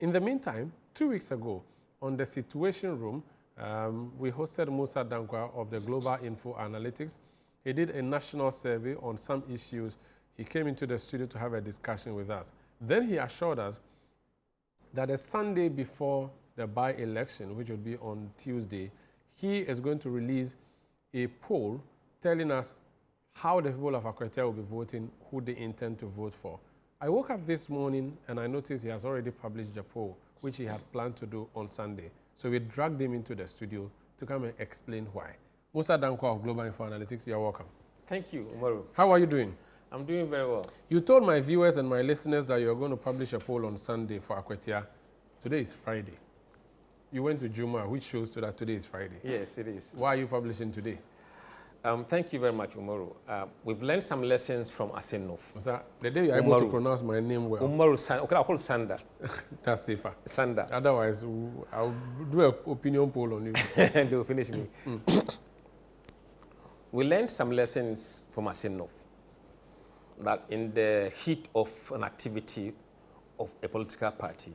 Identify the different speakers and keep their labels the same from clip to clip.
Speaker 1: In the meantime, 2 weeks ago, on the Situation Room, we hosted Musa Dankwa of the Global Info Analytics. He did a national survey on some issues. He came into the studio to have a discussion with us. Then he assured us that the Sunday before the by-election, which would be on Tuesday, he is going to release a poll telling us how the people of Akwatia will be voting, who they intend to vote for. I woke up this morning and I noticed he has already published a poll, which he had planned to do on Sunday. So we dragged him into the studio to come and explain why. Musa Dankwa of Global Info Analytics, you're welcome.
Speaker 2: Thank you, Umaru.
Speaker 1: How are you doing?
Speaker 2: I'm doing very well.
Speaker 1: You told my viewers and my listeners that you're going to publish a poll on Sunday for Akwatia. Today is Friday. You went to Juma, which shows to that today is Friday.
Speaker 2: Yes, it is.
Speaker 1: Why are you publishing today?
Speaker 2: Thank you very much, Umaru. We've learned some lessons from Asenov.
Speaker 1: The day you're able to pronounce my name well.
Speaker 2: Umaru Sanda. Okay, I'll call Sanda.
Speaker 1: That's safer.
Speaker 2: Sanda.
Speaker 1: Otherwise, I'll do an opinion poll on you.
Speaker 2: And they'll finish me. We learned some lessons from Asenov. That in the heat of an activity of a political party,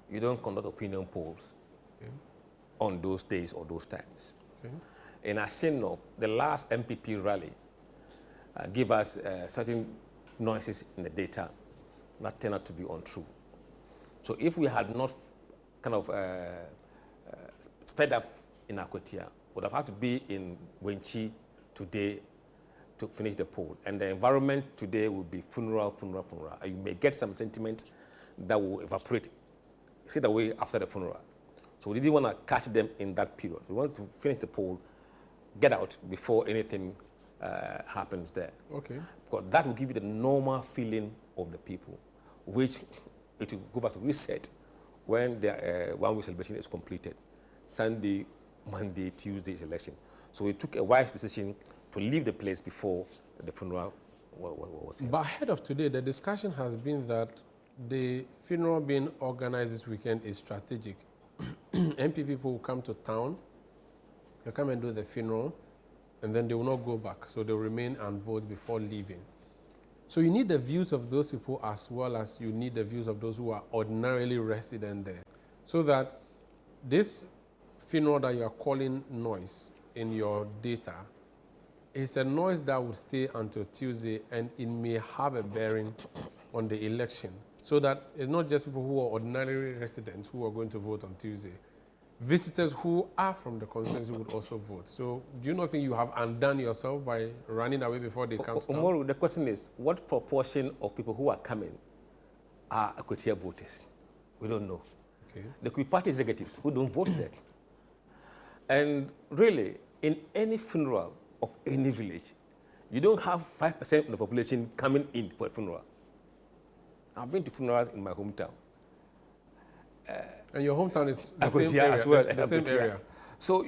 Speaker 2: you don't conduct opinion polls on those days or those times. In Asenov, the last MPP rally gave us certain noises in the data that turned out to be untrue. So if we had not kind of sped up in Akwatia, would have had to be in Wenchi today to finish the poll. And the environment today will be funeral, funeral, funeral. And you may get some sentiment that will evaporate straight away after the funeral. So we didn't want to catch them in that period. We wanted to finish the poll, get out before anything happens there.
Speaker 1: Okay.
Speaker 2: Because that will give you the normal feeling of the people, which it will go back to reset when the one-week celebration is completed. Sunday, Monday, Tuesday's election. So we took a wise decision to leave the place before the funeral was held.
Speaker 1: But ahead of today, the discussion has been that the funeral being organized this weekend is strategic. MP people will come to town, they'll come and do the funeral, and then they will not go back. So they'll remain and vote before leaving. So you need the views of those people as well as you need the views of those who are ordinarily resident there. So that this funeral that you are calling noise in your data is a noise that would stay until Tuesday, and it may have a bearing on the election. So that it's not just people who are ordinary residents who are going to vote on Tuesday. Visitors who are from the constituency would also vote. So do you not think you have undone yourself by running away before they come to town?
Speaker 2: Umaru, the question is, what proportion of people who are coming are Akwatia voters? We don't know.
Speaker 1: Okay.
Speaker 2: There could be party executives who don't vote there. And really, in any funeral of any village, you don't have 5% of the population coming in for a funeral. I've been to funerals in my hometown.
Speaker 1: And your hometown is the
Speaker 2: Akwatia
Speaker 1: same area,
Speaker 2: as well.
Speaker 1: the same area.
Speaker 2: So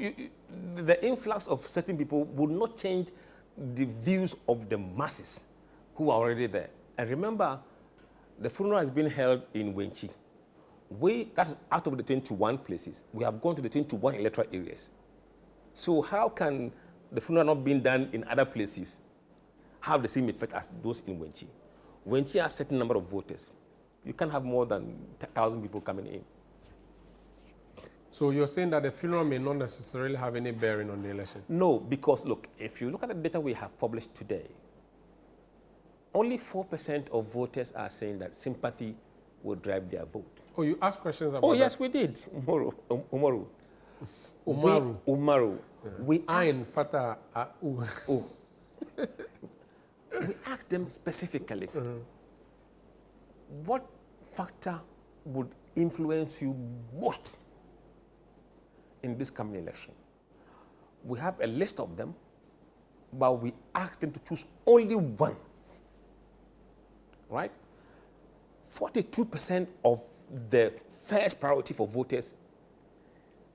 Speaker 2: the influx of certain people would not change the views of the masses who are already there. And remember, the funeral has been held in Wenchi. That's out of the 21 places. We have gone to the 21 electoral areas. So how can the funeral not being done in other places have the same effect as those in Wenchi? Wenchi has a certain number of voters. You can't have more than 1,000 people coming in.
Speaker 1: So you're saying that the funeral may not necessarily have any bearing on the election?
Speaker 2: No, because look, if you look at the data we have published today, only 4% of voters are saying that sympathy will drive their vote.
Speaker 1: Oh, you asked questions about that?
Speaker 2: Oh, yes, we did. Umaru.
Speaker 1: Umaru.
Speaker 2: Yeah. We asked them specifically, what factor would influence you most in this coming election? We have a list of them, but we asked them to choose only one, right? 42% of the first priority for voters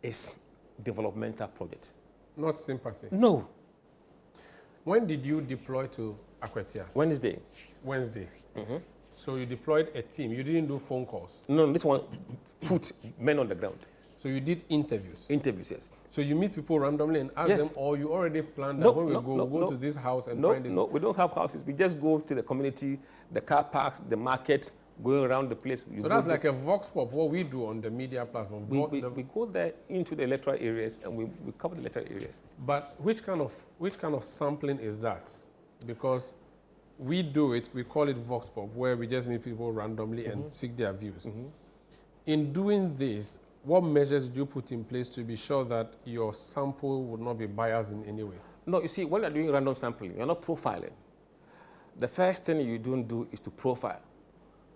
Speaker 2: is developmental projects.
Speaker 1: Not sympathy?
Speaker 2: No.
Speaker 1: When did you deploy to Akwatia?
Speaker 2: Wednesday.
Speaker 1: So you deployed a team. You didn't do phone calls?
Speaker 2: No, this one, put men on the ground.
Speaker 1: So you did interviews?
Speaker 2: Interviews, yes.
Speaker 1: So you meet people randomly and ask them, or you already planned that when we go to this house and find this?
Speaker 2: No, we don't have houses. We just go to the community, the car parks, the market, going around the place.
Speaker 1: So that's like a vox pop, what we do on the media platform.
Speaker 2: We go there into the electoral areas and we cover the electoral areas.
Speaker 1: But which kind of sampling is that? Because we do it, we call it vox pop, where we just meet people randomly and seek their views. In doing this, what measures do you put in place to be sure that your sample would not be biased in any way?
Speaker 2: No, you see, when you're doing random sampling, you're not profiling. The first thing you don't do is to profile.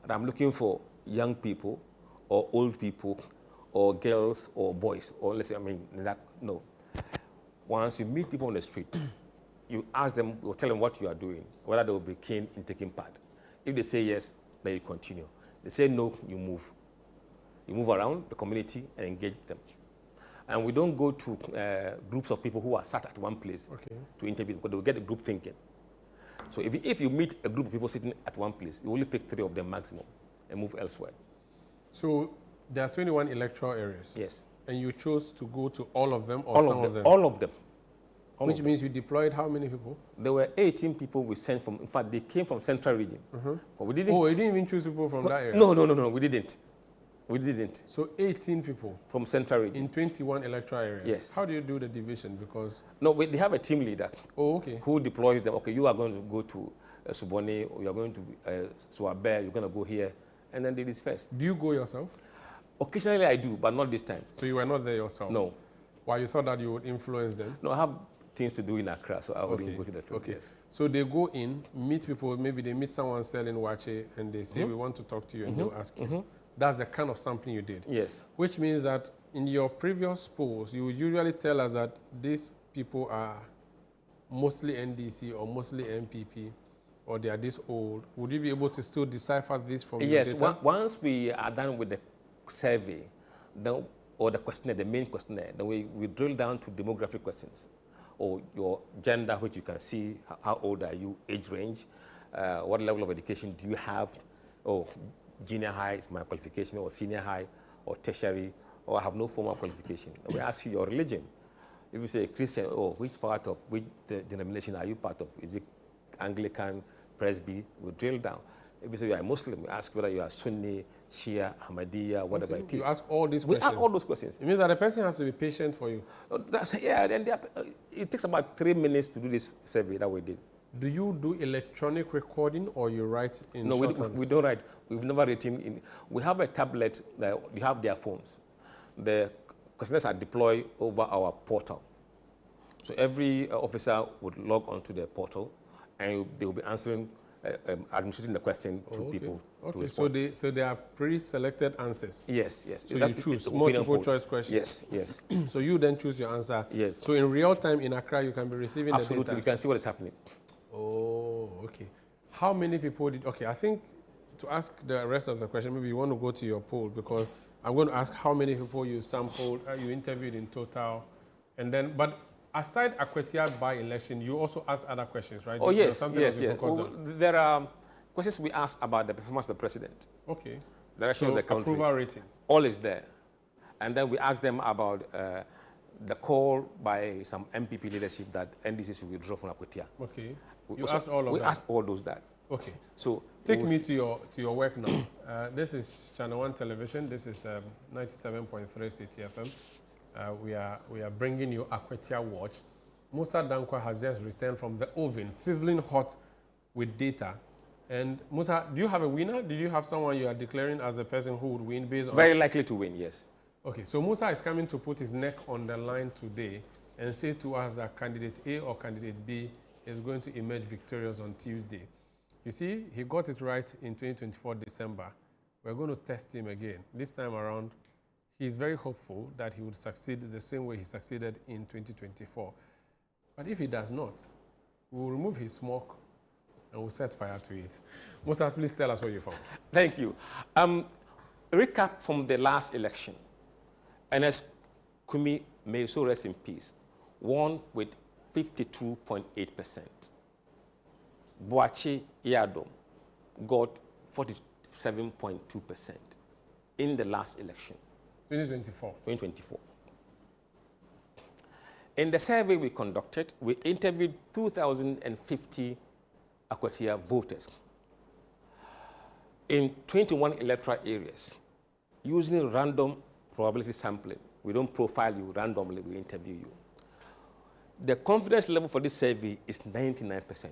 Speaker 2: And I'm looking for young people or old people or girls or boys, or let's say, no. Once you meet people on the street, you ask them or tell them what you are doing, whether they will be keen in taking part. If they say yes, then you continue. They say no, you move. You move around the community and engage them. And we don't go to groups of people who are sat at one place to interview them, because they will get the group thinking. So if you meet a group of people sitting at one place, you only pick 3 of them maximum and move elsewhere.
Speaker 1: So there are 21 electoral areas?
Speaker 2: Yes.
Speaker 1: And you chose to go to all of them or some of them?
Speaker 2: All of them.
Speaker 1: Which means you deployed how many people?
Speaker 2: There were 18 people we sent from, in fact, they came from Central Region. But we didn't.
Speaker 1: Oh, you didn't even choose people from that area?
Speaker 2: No, we didn't. We didn't.
Speaker 1: So 18 people?
Speaker 2: From Central Region.
Speaker 1: In 21 electoral areas?
Speaker 2: Yes.
Speaker 1: How do you do the division? Because...
Speaker 2: No, they have a team leader.
Speaker 1: Oh, okay.
Speaker 2: Who deploys them. Okay, you are going to go to Subone, or you are going to Suabe, you're going to go here, and then they disperse.
Speaker 1: Do you go yourself?
Speaker 2: Occasionally I do, but not this time.
Speaker 1: So you were not there yourself?
Speaker 2: No.
Speaker 1: Why, you thought that you would influence them?
Speaker 2: No, I have things to do in Accra, so I wouldn't go to the field.
Speaker 1: Okay.
Speaker 2: Yes.
Speaker 1: So they go in, meet people, maybe they meet someone selling wache, and they say, we want to talk to you, and they'll ask you. That's the kind of sampling you did?
Speaker 2: Yes.
Speaker 1: Which means that in your previous polls, you would usually tell us that these people are mostly NDC or mostly MPP, or they are this old. Would you be able to still decipher this from your data?
Speaker 2: Yes, once we are done with the survey, then, or the questionnaire, the main questionnaire, then we drill down to demographic questions, or your gender, which you can see, how old are you, age range, what level of education do you have, or junior high is my qualification, or senior high, or tertiary, or I have no formal qualification. And we ask you your religion. If you say Christian, which denomination are you part of? Is it Anglican, Presby? We drill down. If you say you are a Muslim, we ask whether you are Sunni, Shia, Ahmadiyya, whatever it is.
Speaker 1: You ask all these questions?
Speaker 2: We ask all those questions.
Speaker 1: It means that the person has to be patient for you?
Speaker 2: And it takes about 3 minutes to do this survey that we did.
Speaker 1: Do you do electronic recording, or you write in shorthands?
Speaker 2: No, we don't write. We've never written in. We have a tablet, you have their phones. The questionnaires are deployed over our portal. So every officer would log onto the portal, and they will be answering, administrating the question to people.
Speaker 1: Okay, so they are pre-selected answers?
Speaker 2: Yes.
Speaker 1: So you choose multiple choice questions?
Speaker 2: Yes.
Speaker 1: So you then choose your answer?
Speaker 2: Yes.
Speaker 1: So in real time in Accra, you can be receiving the data?
Speaker 2: Absolutely, you can see what is happening.
Speaker 1: Oh, okay. How many people did, I think to ask the rest of the question, maybe you want to go to your poll, because I'm going to ask how many people you sampled, you interviewed in total, and then, but aside Akwatia by-election, you also ask other questions, right?
Speaker 2: Oh, yes. There are questions we ask about the performance of the president.
Speaker 1: Okay.
Speaker 2: The direction of the country.
Speaker 1: Approval ratings.
Speaker 2: All is there. And then we ask them about the call by some MPP leadership that NDC should withdraw from Akwatia.
Speaker 1: Okay. You asked all of that?
Speaker 2: We asked all those that.
Speaker 1: Okay.
Speaker 2: So
Speaker 1: take me to your work now. This is ChannelOne Television. This is 97.3 City FM. We are bringing you Akwatia Watch. Musa Dankwa has just returned from the oven, sizzling hot with data. And Musa, do you have a winner? Do you have someone you are declaring as a person who would win based on?
Speaker 2: Very likely to win, yes.
Speaker 1: Okay, so Musa is coming to put his neck on the line today and say to us that candidate A or candidate B is going to emerge victorious on Tuesday. You see, he got it right in 2024 December. We're going to test him again. This time around, he is very hopeful that he would succeed the same way he succeeded in 2024. But if he does not, we will remove his smoke and we'll set fire to it. Musa, please tell us what you found.
Speaker 2: Thank you. Recap from the last election. Ernest Kumi, may so rest in peace, won with 52.8%. Boachi Yadom got 47.2% in the last election.
Speaker 1: 2024.
Speaker 2: In the survey we conducted, we interviewed 2,050 Akwatia voters. in 21 electoral areas, using random probability sampling. We don't profile you randomly, we interview you. The confidence level for this survey is 99%.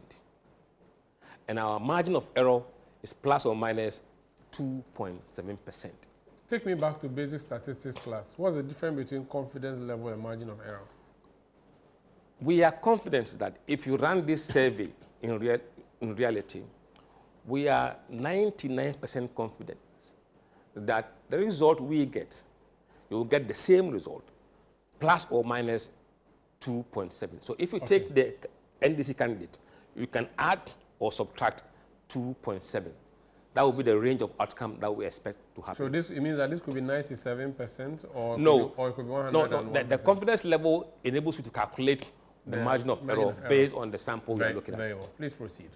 Speaker 2: And our margin of error is plus or minus 2.7%.
Speaker 1: Take me back to basic statistics class. What's the difference between confidence level and margin of error?
Speaker 2: We are confident that if you run this survey in reality, we are 99% confident that the result we get, you will get the same result, plus or minus 2.7. So if you take the NDC candidate, you can add or subtract 2.7. That will be the range of outcome that we expect to happen.
Speaker 1: So this, it means that this could be 97% or,
Speaker 2: no,
Speaker 1: or it could be 101%?
Speaker 2: No, the confidence level enables you to calculate the margin of error based on the sample you're looking at.
Speaker 1: Very well. Please proceed.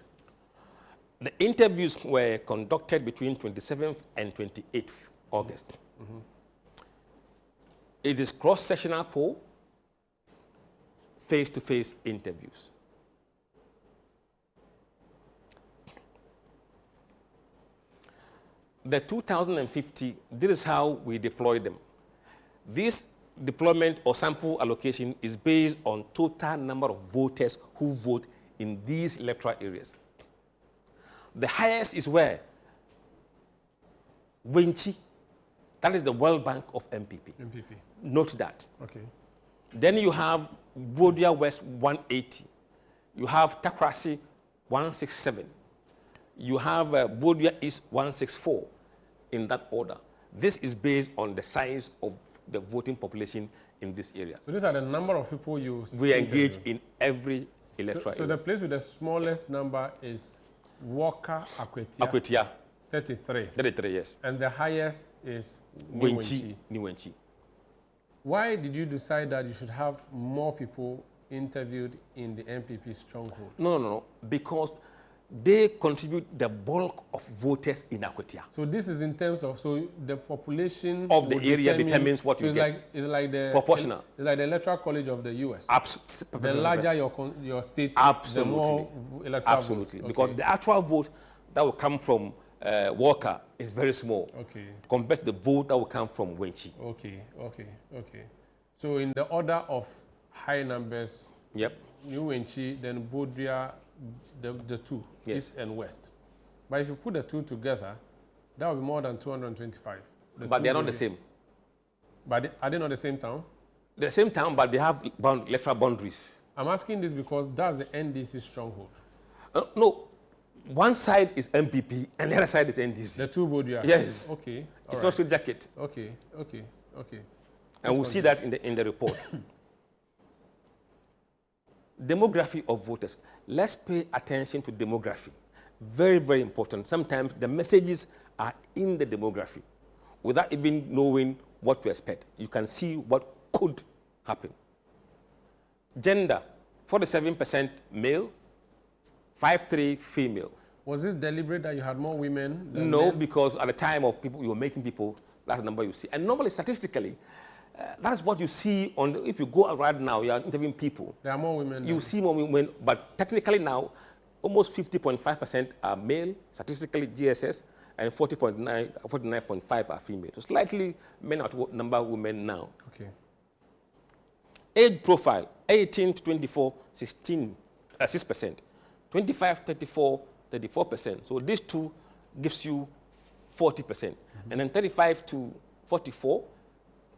Speaker 2: The interviews were conducted between 27th and 28th August. Mm-hmm. It is cross-sectional poll, face-to-face interviews. The 2050, this is how we deploy them. This deployment or sample allocation is based on total number of voters who vote in these electoral areas. The highest is where? Wenchi, that is the World Bank of MPP. Note that.
Speaker 1: Okay.
Speaker 2: Then you have Bodia West 180. You have Takrasi 167. You have Bodia East 164 in that order. This is based on the size of the voting population in this area.
Speaker 1: So these are the number of people
Speaker 2: we engage in every electoral area.
Speaker 1: So the place with the smallest number is Walker Akwatia.
Speaker 2: Akwatia.
Speaker 1: 33.
Speaker 2: 33, yes.
Speaker 1: And the highest is
Speaker 2: Wenchi.
Speaker 1: Why did you decide that you should have more people interviewed in the MPP stronghold?
Speaker 2: No. Because they contribute the bulk of voters in Akwatia.
Speaker 1: So this is in terms of, so the population
Speaker 2: of the area determines what you get.
Speaker 1: It's like the
Speaker 2: proportional.
Speaker 1: It's like the electoral college of the US.
Speaker 2: Absolutely.
Speaker 1: The larger your state, the more electoral votes. Okay.
Speaker 2: Because the actual vote that will come from Walker is very small.
Speaker 1: Okay.
Speaker 2: Compared to the vote that will come from Wenchi.
Speaker 1: Okay. So in the order of high numbers,
Speaker 2: yep.
Speaker 1: New Wenchi, then Bodria, the two,
Speaker 2: yes.
Speaker 1: East and West. But if you put the two together, that would be more than 225.
Speaker 2: But they are not the same.
Speaker 1: But are they not the same town?
Speaker 2: They're the same town, but they have electoral boundaries.
Speaker 1: I'm asking this because that's the NDC stronghold.
Speaker 2: No, one side is MPP and the other side is NDC.
Speaker 1: The two Bodria?
Speaker 2: Yes.
Speaker 1: Okay.
Speaker 2: It's not straight jacket.
Speaker 1: Okay.
Speaker 2: And we'll see that in the report. Demography of voters. Let's pay attention to demography. Very, very important. Sometimes the messages are in the demography without even knowing what to expect. You can see what could happen. Gender, 47% male, 53% female.
Speaker 1: Was this deliberate that you had more women than
Speaker 2: No,
Speaker 1: men?
Speaker 2: because at the time of people, you were making people, that's the number you see. And normally, statistically, that's what you see on, if you go right now, you are interviewing people.
Speaker 1: There are more women.
Speaker 2: You see more women, but technically now, almost 50.5% are male, statistically GSS, and 49.5% are female. So slightly men outnumber women now.
Speaker 1: Okay.
Speaker 2: Age profile, 18 to 24, 6%. 25, 34, 34%. So these two gives you 40%. And then 35 to 44,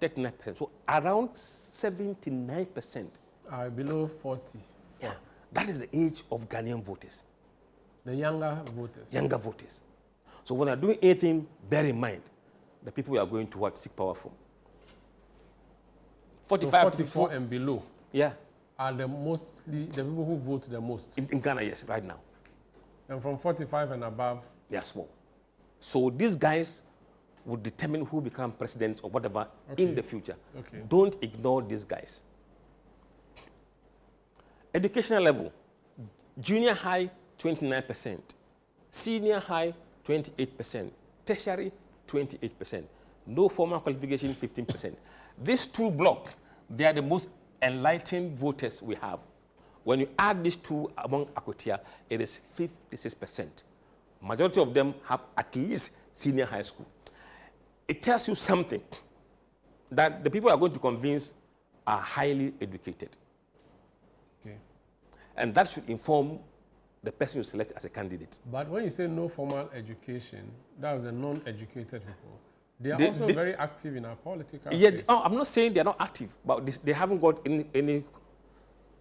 Speaker 2: 39%. So around 79%
Speaker 1: are below 40.
Speaker 2: Yeah, that is the age of Ghanaian voters.
Speaker 1: The younger voters.
Speaker 2: Younger voters. So when you're doing anything, bear in mind the people you are going to seek power from. 45
Speaker 1: so 44
Speaker 2: to 54
Speaker 1: and below.
Speaker 2: Yeah.
Speaker 1: Are the people who vote the most.
Speaker 2: In Ghana, yes, right now.
Speaker 1: And from 45 and above?
Speaker 2: They are small. So these guys would determine who become presidents or whatever in the future.
Speaker 1: Okay.
Speaker 2: Don't ignore these guys. Educational level, junior high, 29%. Senior high, 28%. Tertiary, 28%. No formal qualification, 15%. These two blocks, they are the most enlightened voters we have. When you add these two among Akwatia, it is 56% Majority of them have at least senior high school. It tells you something that the people are going to convince are highly educated.
Speaker 1: Okay.
Speaker 2: And that should inform the person you select as a candidate.
Speaker 1: But when you say no formal education, that's the non-educated people. They are also very active in our political space.
Speaker 2: I'm not saying they're not active, but they haven't got any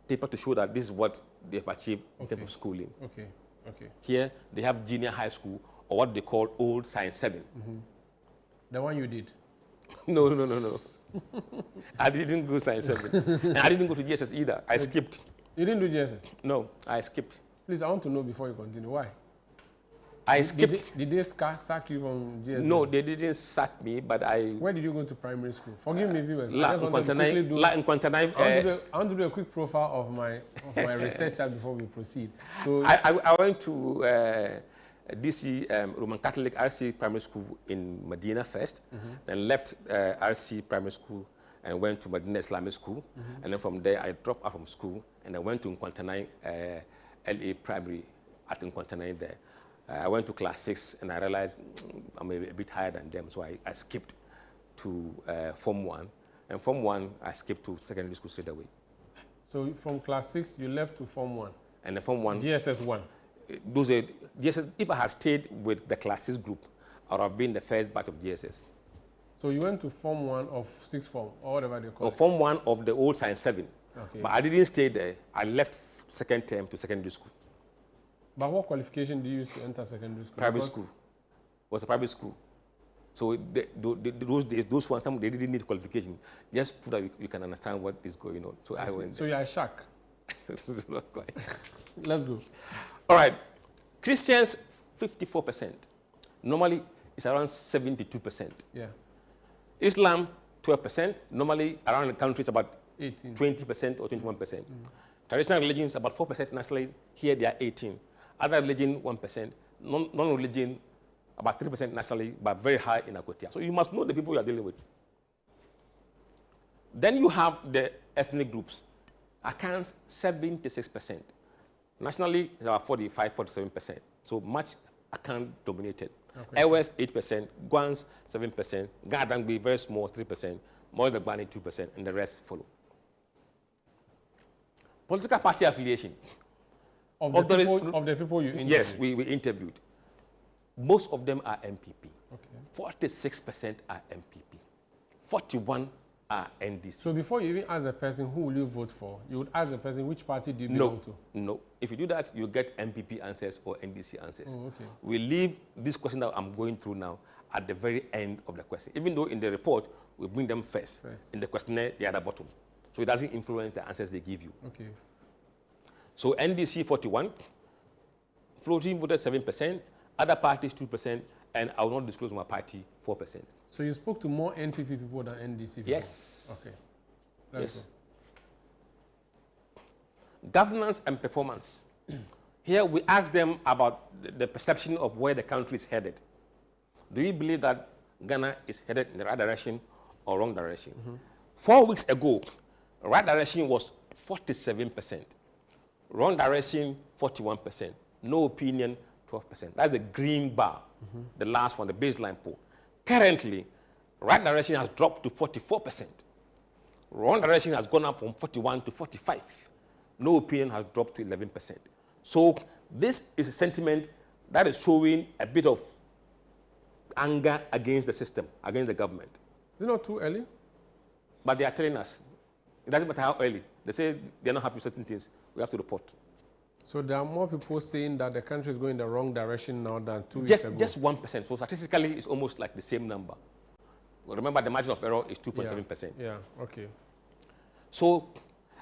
Speaker 2: paper to show that this is what they've achieved in terms of schooling.
Speaker 1: Okay, okay.
Speaker 2: Here, they have junior high school, or what they call old science 7.
Speaker 1: The one you did?
Speaker 2: No. I didn't go science 7. And I didn't go to GSS either. I skipped.
Speaker 1: You didn't do GSS?
Speaker 2: No, I skipped.
Speaker 1: Please, I want to know before you continue. Why?
Speaker 2: I skipped.
Speaker 1: Did they sack you from GSS?
Speaker 2: No, they didn't sack me, but I...
Speaker 1: Where did you go to primary school? Forgive me, viewers.
Speaker 2: I want
Speaker 1: to do a quick profile of my researcher before we proceed. So
Speaker 2: I went to DC Roman Catholic RC Primary School in Medina first, then left RC Primary School and went to Medina Islamic School. And then from there, I dropped out from school and I went to Nkwantanai LA Primary at Nkwantanai there. I went to class 6 and I realized I'm a bit higher than them, so I skipped to Form 1. And Form 1, I skipped to secondary school straight away.
Speaker 1: So from class 6, you left to Form 1?
Speaker 2: And the Form 1...
Speaker 1: GSS 1?
Speaker 2: GSS, if I had stayed with the class 6 group, I would have been the first batch of GSS.
Speaker 1: So you went to Form 1 of 6th form, or whatever they call it?
Speaker 2: Form 1 of the old Science 7.
Speaker 1: Okay.
Speaker 2: But I didn't stay there. I left second term to secondary school.
Speaker 1: But what qualification do you use to enter secondary school?
Speaker 2: Private school. It was a private school. So those days, those ones, they didn't need qualification. Just so that you can understand what is going on. So I went.
Speaker 1: So you are a shark?
Speaker 2: Not quite.
Speaker 1: Let's go.
Speaker 2: All right. Christians, 54%. Normally, it's around 72%.
Speaker 1: Yeah.
Speaker 2: Islam, 12%. Normally, around the country, it's about
Speaker 1: 18.
Speaker 2: 20% or 21%. Traditional religions, about 4% nationally. Here, they are 18%. Other religion, 1%. Non-religion, about 3% nationally, but very high in Akwatia. So you must know the people you are dealing with. Then you have the ethnic groups. Accounts 76%. Nationally, it's about 45, 47%. So much account dominated. Okay. Ewas 8%, Guans 7%, Gadangbi very small 3%, Moidagbani 2%, and the rest follow. Political party affiliation.
Speaker 1: Of the people you interviewed?
Speaker 2: Yes, we interviewed. Most of them are MPP.
Speaker 1: Okay.
Speaker 2: 46% are MPP. 41 are NDC.
Speaker 1: So before you even ask the person who will you vote for, you would ask the person which party do you belong to?
Speaker 2: No. If you do that, you get MPP answers or NDC answers.
Speaker 1: Oh, okay.
Speaker 2: We leave this question that I'm going through now at the very end of the question. Even though in the report, we bring them first. In the questionnaire, they are at the bottom. So it doesn't influence the answers they give you.
Speaker 1: Okay.
Speaker 2: So NDC 41, floating voted 7%, other parties 2%, and I will not disclose my party 4%.
Speaker 1: So you spoke to more NPP people than NDC people?
Speaker 2: Yes.
Speaker 1: Okay.
Speaker 2: Yes. Governance and performance. Here we ask them about the perception of where the country is headed. Do you believe that Ghana is headed in the right direction or wrong direction? 4 weeks ago, right direction was 47%. Wrong direction, 41%. No opinion, 12%. That's the green bar, the last one, the baseline poll. Currently, right direction has dropped to 44%. Wrong direction has gone up from 41 to 45. No opinion has dropped to 11%. So this is a sentiment that is showing a bit of anger against the system, against the government.
Speaker 1: Is it not too early?
Speaker 2: But they are telling us. It doesn't matter how early. They say they're not happy with certain things. We have to report. So
Speaker 1: there are more people saying that the country is going the wrong direction now than 2 weeks ago?
Speaker 2: Just 1%. So statistically, it's almost like the same number. Well, remember, the margin of error is 2.7%.
Speaker 1: Yeah, okay.
Speaker 2: So,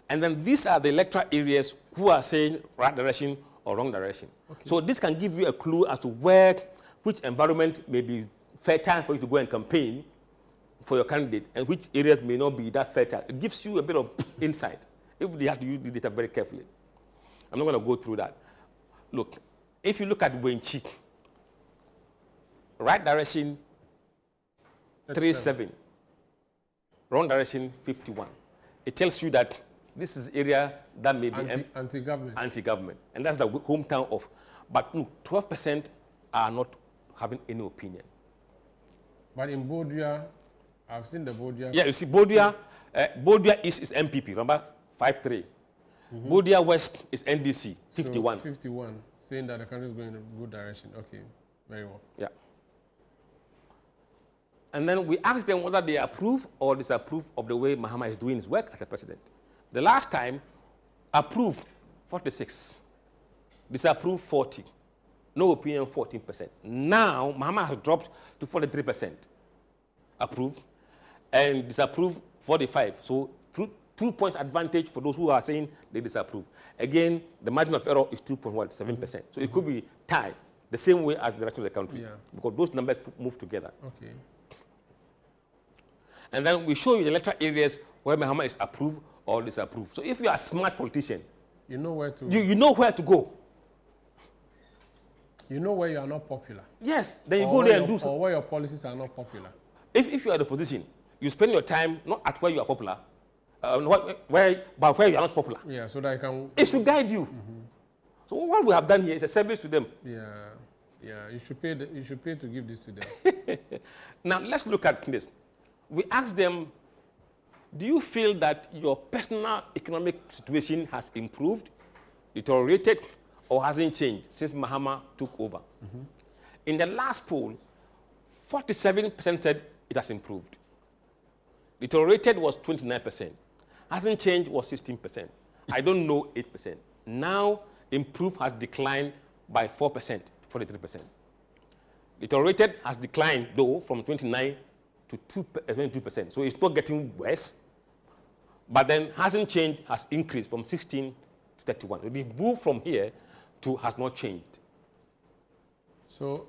Speaker 2: and then these are the electoral areas who are saying right direction or wrong direction. Okay. So this can give you a clue as to which environment may be fertile for you to go and campaign for your candidate and which areas may not be that fertile. It gives you a bit of insight if they have to use the data very carefully. I'm not going to go through that. Look, if you look at Wenchi, right direction 37, wrong direction 51. It tells you that this is area that may be
Speaker 1: anti-government.
Speaker 2: Anti-government. And that's the hometown of, but look, 12% are not having any opinion.
Speaker 1: But in Bodia, I've seen the Bodia.
Speaker 2: Yeah, you see, Bodia East is MPP, remember, 5-3. Bodia West is NDC, 51.
Speaker 1: So 51, saying that the country is going in a good direction. Okay, very well.
Speaker 2: Yeah. And then we asked them whether they approve or disapprove of the way Mahama is doing his work as a president. The last time, approve 46, disapprove 40, no opinion 14%. Now, Mahama has dropped to 43%. Approve and disapprove 45. So 2 points advantage for those who are saying they disapprove. Again, the margin of error is 2.7%. So it could be tied the same way as the rest of the country, because those numbers move together.
Speaker 1: Okay.
Speaker 2: And then we show you the electoral areas where Mahama is approved or disapproved. So if you are a smart politician,
Speaker 1: you know where to
Speaker 2: you know where to go.
Speaker 1: You know where you are not popular.
Speaker 2: Yes, then you go there and do
Speaker 1: something. Or where your policies are not popular.
Speaker 2: If you are in the position, you spend your time not at where you are popular, but where you are not popular.
Speaker 1: Yeah, so that I can.
Speaker 2: It should guide you. So what we have done here is a service to them.
Speaker 1: Yeah, yeah. You should pay. You should pay to give this to them.
Speaker 2: Now let's look at this. We asked them, do you feel that your personal economic situation has improved, deteriorated, or hasn't changed since Mahama took over? In the last poll, 47% said it has improved. Deteriorated was 29%. Hasn't changed was 16%. I don't know 8%. Now, improved has declined by 4%, 43%. Deteriorated has declined, though, from 29 to 22%. So it's not getting worse. But then hasn't changed has increased from 16 to 31. So we've moved from here to has not changed.
Speaker 1: So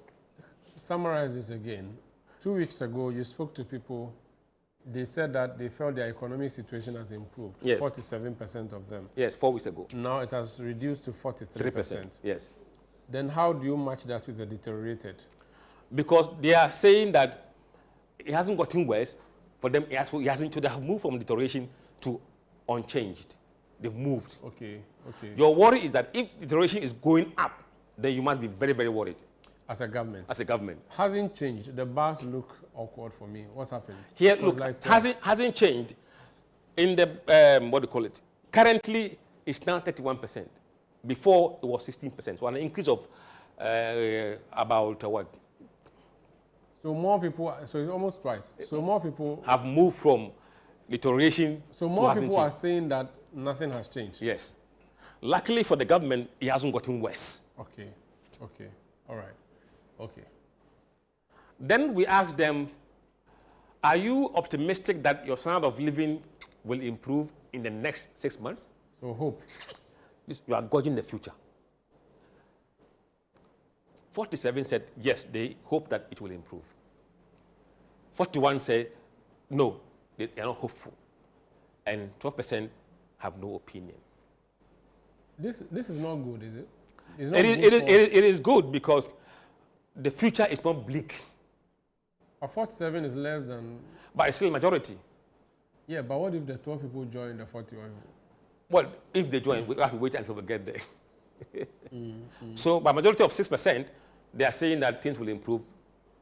Speaker 1: summarize this again. 2 weeks ago, you spoke to people. They said that they felt their economic situation has improved.
Speaker 2: Yes.
Speaker 1: 47% of them.
Speaker 2: Yes, 4 weeks ago.
Speaker 1: Now it has reduced to 43%.
Speaker 2: Yes.
Speaker 1: Then how do you match that with the deteriorated?
Speaker 2: Because they are saying that it hasn't gotten worse. For them, it hasn't. So they have moved from deterioration to unchanged. They've moved.
Speaker 1: Okay, okay.
Speaker 2: Your worry is that if deterioration is going up, then you must be very, very worried.
Speaker 1: As a government?
Speaker 2: As a government.
Speaker 1: Hasn't changed. The bars look awkward for me. What's happened?
Speaker 2: Here, look, like hasn't changed. In the, what do you call it? Currently, it's now 31%. Before, it was 16%. So an increase of about what?
Speaker 1: So more people, so it's almost twice. So more people
Speaker 2: have moved from deterioration.
Speaker 1: So more people are saying that nothing has changed.
Speaker 2: Yes. Luckily for the government, it hasn't gotten worse.
Speaker 1: Okay. Okay. All right. Okay.
Speaker 2: Then we asked them, are you optimistic that your standard of living will improve in the next 6 months?
Speaker 1: So hope.
Speaker 2: You are gauging the future. 47 said, yes, they hope that it will improve. 41 said, no, they are not hopeful. And 12% have no opinion.
Speaker 1: This is not good, is it? It's
Speaker 2: not it is good because the future is not bleak.
Speaker 1: A 47 is less than...
Speaker 2: But it's still a majority.
Speaker 1: Yeah, but what if the 12 people join the 41?
Speaker 2: Well, if they join, we have to wait until we get there. So by majority of 6%, they are saying that things will improve.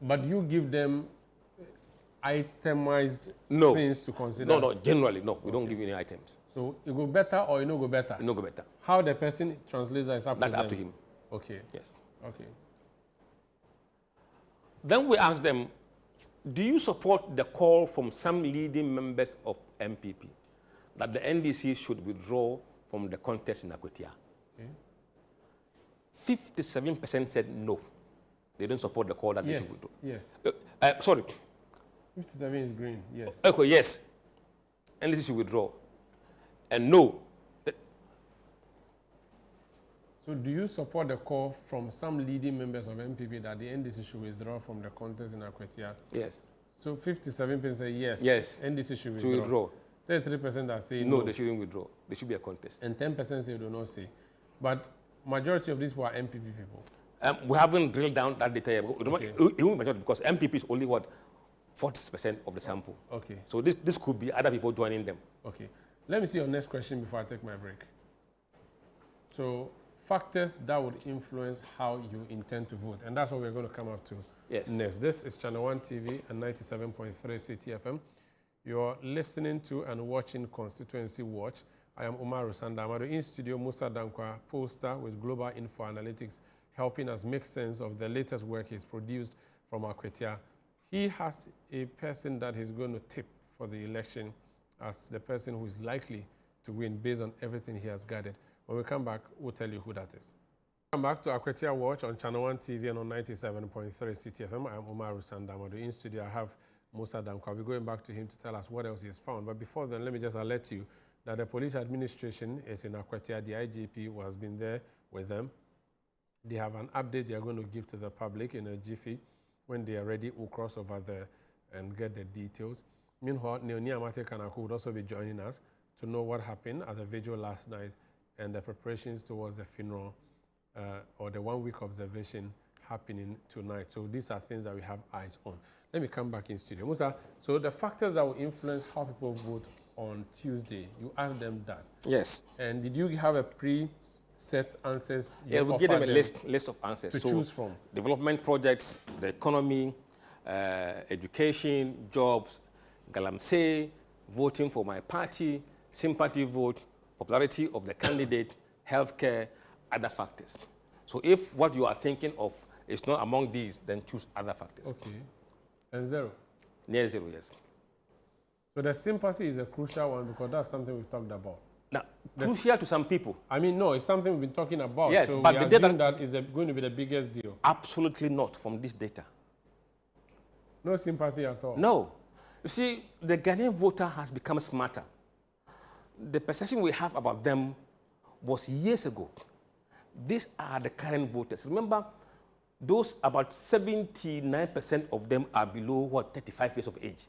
Speaker 1: But you give them itemized things to consider?
Speaker 2: No, generally, no. We don't give you any items.
Speaker 1: So it go better or it no go better?
Speaker 2: It no go better.
Speaker 1: How the person translates that is up to them?
Speaker 2: That's up to him.
Speaker 1: Okay.
Speaker 2: Yes.
Speaker 1: Okay.
Speaker 2: Then we asked them, do you support the call from some leading members of MPP that the NDC should withdraw from the contest in Akwatia? Okay. 57% said no. They don't support the call that they should withdraw.
Speaker 1: Yes.
Speaker 2: Sorry.
Speaker 1: 57 is green, yes.
Speaker 2: Okay, yes. NDC should withdraw. And no.
Speaker 1: So do you support the call from some leading members of MPP that the NDC should withdraw from the contest in Akwatia?
Speaker 2: Yes.
Speaker 1: So 57% say yes.
Speaker 2: Yes.
Speaker 1: NDC should withdraw. 33% are saying no.
Speaker 2: No, they shouldn't withdraw. There should be a contest.
Speaker 1: And 10% say do not say. But majority of these were MPP people.
Speaker 2: We haven't drilled down that data yet. Okay. It won't majority because MPP is only what? 40% of the sample.
Speaker 1: Okay.
Speaker 2: So this could be other people joining them.
Speaker 1: Okay. Let me see your next question before I take my break. So factors that would influence how you intend to vote. And that's what we're going to come up to next. This is Channel One TV and 97.3 CTFM. You're listening to and watching Constituency Watch. I am Umar Rusandamado. In studio, Musa Dankwa, poster with Global Info Analytics, helping us make sense of the latest work he's produced from Akwatia. He has a person that he's going to tip for the election as the person who is likely to win based on everything he has gathered. When we come back, we'll tell you who that is. Come back to Akwatia Watch on Channel One TV and on 97.3 CTFM. I am Umar Rusandamado. In studio, I have Musa Dankwa. I'll be going back to him to tell us what else he has found. But before then, let me just alert you that the police administration is in Akwatia. The IGP has been there with them. They have an update they are going to give to the public in a jiffy. When they are ready, we'll cross over there and get the details. Meanwhile, Neoni Amate Kanako would also be joining us to know what happened at the vigil last night and the preparations towards the funeral or the 1 week observation happening tonight. So these are things that we have eyes on. Let me come back in studio. Musa, so the factors that will influence how people vote on Tuesday, you asked them that.
Speaker 2: Yes. And
Speaker 1: did you have a pre-set answers?
Speaker 2: Yeah, we'll give them a list of answers
Speaker 1: to choose from.
Speaker 2: Development projects, the economy, education, jobs, galamsey, voting for my party, sympathy vote, popularity of the candidate, healthcare, other factors. So if what you are thinking of is not among these, then choose other factors.
Speaker 1: Okay. And zero?
Speaker 2: Near zero, yes.
Speaker 1: So the sympathy is a crucial one because that's something we've talked about.
Speaker 2: Now, crucial to some people.
Speaker 1: I mean, no, it's something we've been talking about.
Speaker 2: Yes,
Speaker 1: so
Speaker 2: but
Speaker 1: we
Speaker 2: the
Speaker 1: assume that is going to be the biggest deal.
Speaker 2: Absolutely not from this data.
Speaker 1: No sympathy at all?
Speaker 2: No. You see, the Ghanaian voter has become smarter. The perception we have about them was years ago. These are the current voters. Remember, those about 79% of them are below, 35 years of age.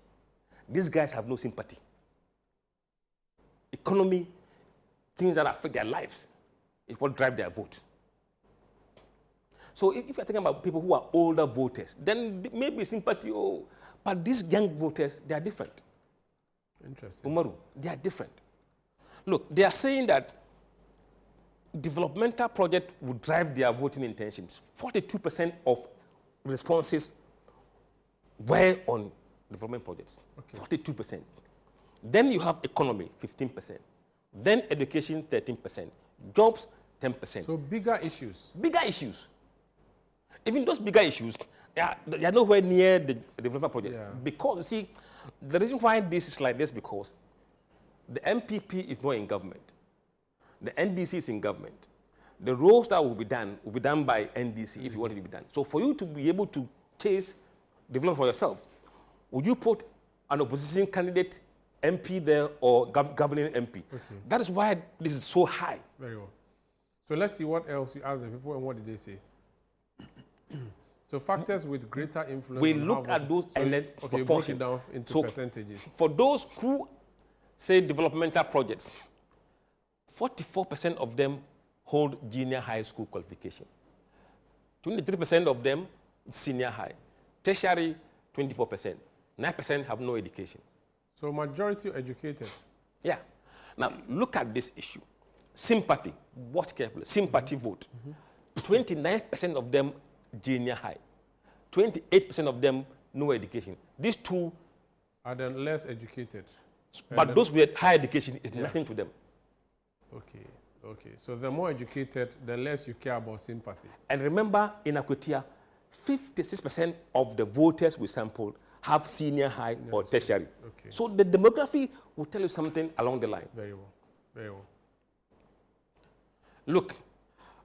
Speaker 2: These guys have no sympathy. Economy, things that affect their lives, is what drive their vote. So if you're thinking about people who are older voters, then maybe sympathy, but these young voters, they are different.
Speaker 1: Interesting.
Speaker 2: Umaru, they are different. Look, they are saying that developmental project would drive their voting intentions. 42% of responses were on development projects. Okay. 42%. Then you have economy, 15%. Then education, 13%. Jobs, 10%.
Speaker 1: So bigger issues.
Speaker 2: Bigger issues. Even those bigger issues, they are nowhere near the development project. Yeah. Because, you see, the reason why this is like this because the MPP is not in government. The NDC is in government. The roles that will be done by NDC if you want it to be done. So for you to be able to chase development for yourself, would you put an opposition candidate MP there or governing MP? Okay. That is why this is so high.
Speaker 1: Very well. So let's see what else you asked the people and what did they say? So factors with greater influence.
Speaker 2: We looked at those and then
Speaker 1: you broke it down into percentages.
Speaker 2: For those who say developmental projects, 44% of them hold junior high school qualification. 23% of them senior high. Tertiary, 24%. 9% have no education.
Speaker 1: So majority educated.
Speaker 2: Yeah. Now look at this issue. Sympathy. Watch carefully. Sympathy vote. 29% of them junior high. 28% of them no education. These two
Speaker 1: are the less educated.
Speaker 2: But those with higher education is nothing to them.
Speaker 1: Okay, okay. So the more educated, the less you care about sympathy.
Speaker 2: And remember, in Akwatia, 56% of the voters we sampled have senior high or tertiary. Okay. So the demography will tell you something along the line.
Speaker 1: Very well, very well.
Speaker 2: Look,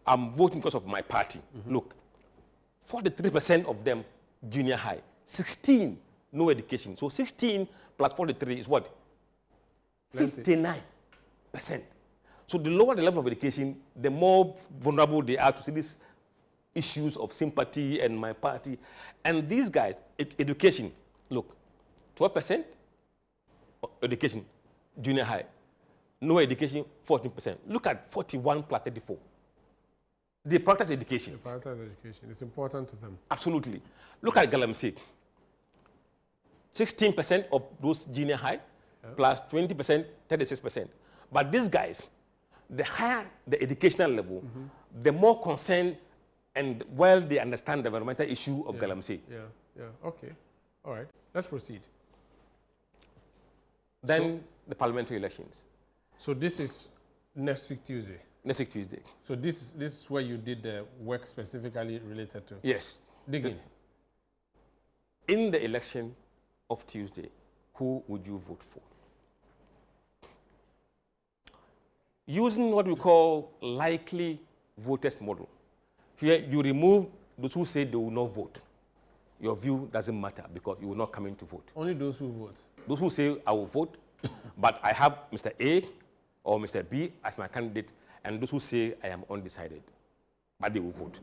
Speaker 2: I'm voting because of my party. Look, 43% of them junior high, 16 no education. So 16 plus 43 is what? 59%. So the lower the level of education, the more vulnerable they are to see these issues of sympathy and my party. And these guys, education, look, 12% education, junior high. No education, 14%. Look at 41 plus 34. They practice education.
Speaker 1: They practice education. It's important to them.
Speaker 2: Absolutely. Look at Galamsey. 16% of those junior high, plus 20%, 36%. But these guys, the higher the educational level, the more concerned and well they understand the environmental issue of Galamsey.
Speaker 1: Yeah, okay. All right, let's proceed.
Speaker 2: Then the parliamentary elections.
Speaker 1: So this is next week Tuesday?
Speaker 2: Next week Tuesday.
Speaker 1: So this is where you did the work specifically related to?
Speaker 2: Yes.
Speaker 1: Digging.
Speaker 2: In the election of Tuesday, who would you vote for? Using what we call likely voters model. Here you remove those who say they will not vote. Your view doesn't matter because you will not come in to vote.
Speaker 1: Only those who vote?
Speaker 2: Those who say I will vote, but I have Mr. A or Mr. B as my candidate, and those who say I am undecided, but they will vote.